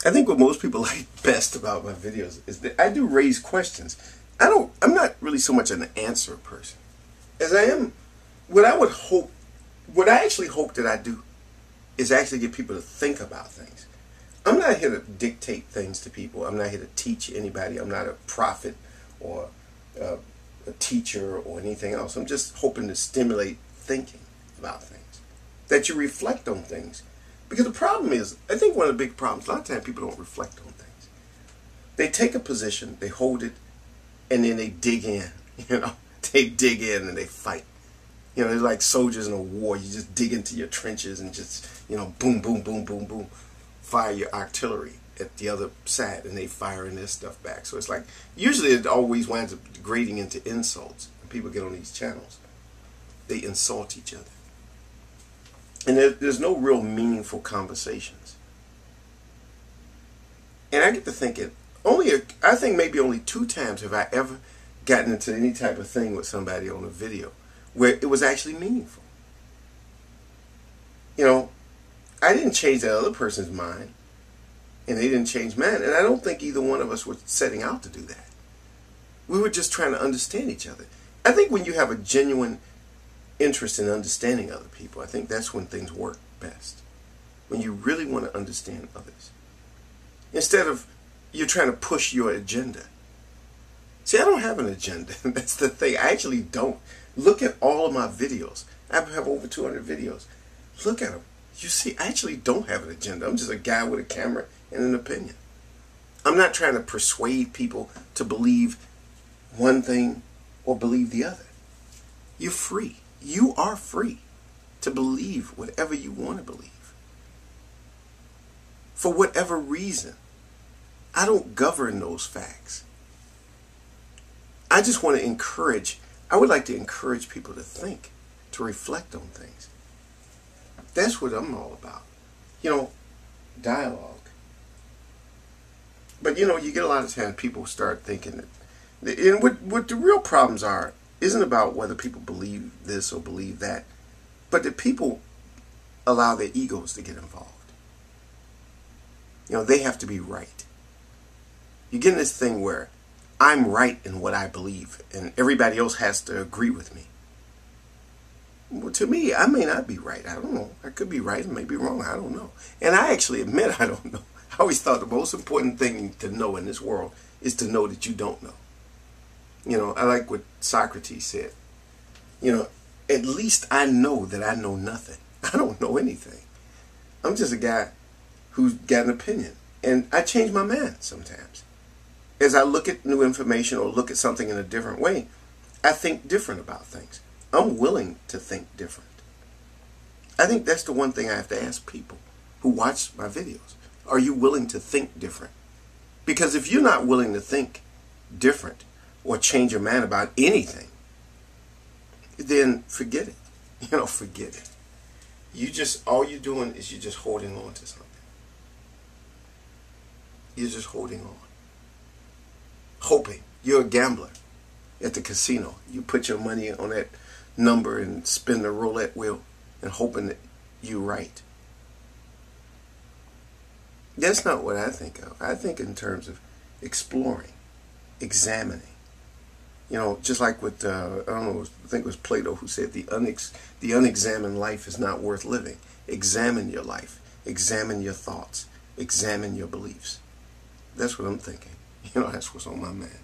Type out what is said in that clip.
I think what most people like best about my videos is that I do raise questions. I'm not really so much an answer person as I am. What I actually hope that I do is actually get people to think about things. I'm not here to dictate things to people. I'm not here to teach anybody. I'm not a prophet or a teacher or anything else. I'm just hoping to stimulate thinking about things, that you reflect on things. Because the problem is, I think one of the big problems, a lot of times people don't reflect on things. They take a position, they hold it, and then they dig in, They dig in and they fight. They're like soldiers in a war. You just dig into your trenches and just, boom, boom, boom, boom, boom, fire your artillery at the other side, and they firing their stuff back. So it's like, usually it always winds up degrading into insults. When people get on these channels, they insult each other. And there's no real meaningful conversations. And I get to thinking, I think maybe only 2 times have I ever gotten into any type of thing with somebody on a video where it was actually meaningful. I didn't change that other person's mind, and they didn't change mine, and I don't think either one of us was setting out to do that. We were just trying to understand each other. I think when you have a genuine interest in understanding other people, I think that's when things work best. When you really want to understand others. Instead of you're trying to push your agenda. See, I don't have an agenda. That's the thing. I actually don't. Look at all of my videos. I have over 200 videos. Look at them. You see, I actually don't have an agenda. I'm just a guy with a camera and an opinion. I'm not trying to persuade people to believe one thing or believe the other. You're free. You are free to believe whatever you want to believe. For whatever reason. I don't govern those facts. I just want to I would like to encourage people to think, to reflect on things. That's what I'm all about. Dialogue. But you get a lot of times people start thinking that, and what the real problems are isn't about whether people believe this or believe that, but that people allow their egos to get involved. They have to be right. You get in this thing where I'm right in what I believe, and everybody else has to agree with me. Well, to me, I may not be right. I don't know. I could be right and may be wrong. I don't know. And I actually admit I don't know. I always thought the most important thing to know in this world is to know that you don't know. I like what Socrates said. At least I know that I know nothing. I don't know anything. I'm just a guy who's got an opinion. And I change my mind sometimes. As I look at new information or look at something in a different way, I think different about things. I'm willing to think different. I think that's the one thing I have to ask people who watch my videos. Are you willing to think different? Because if you're not willing to think different or change your mind about anything, then forget it. Forget it. All you're doing is you're just holding on to something. You're just holding on. Hoping. You're a gambler at the casino. You put your money on that number and spin the roulette wheel and hoping that you're right. That's not what I think of. I think in terms of exploring, examining. Just like with, I think it was Plato who said the unexamined life is not worth living. Examine your life. Examine your thoughts. Examine your beliefs. That's what I'm thinking. That's what's on my mind.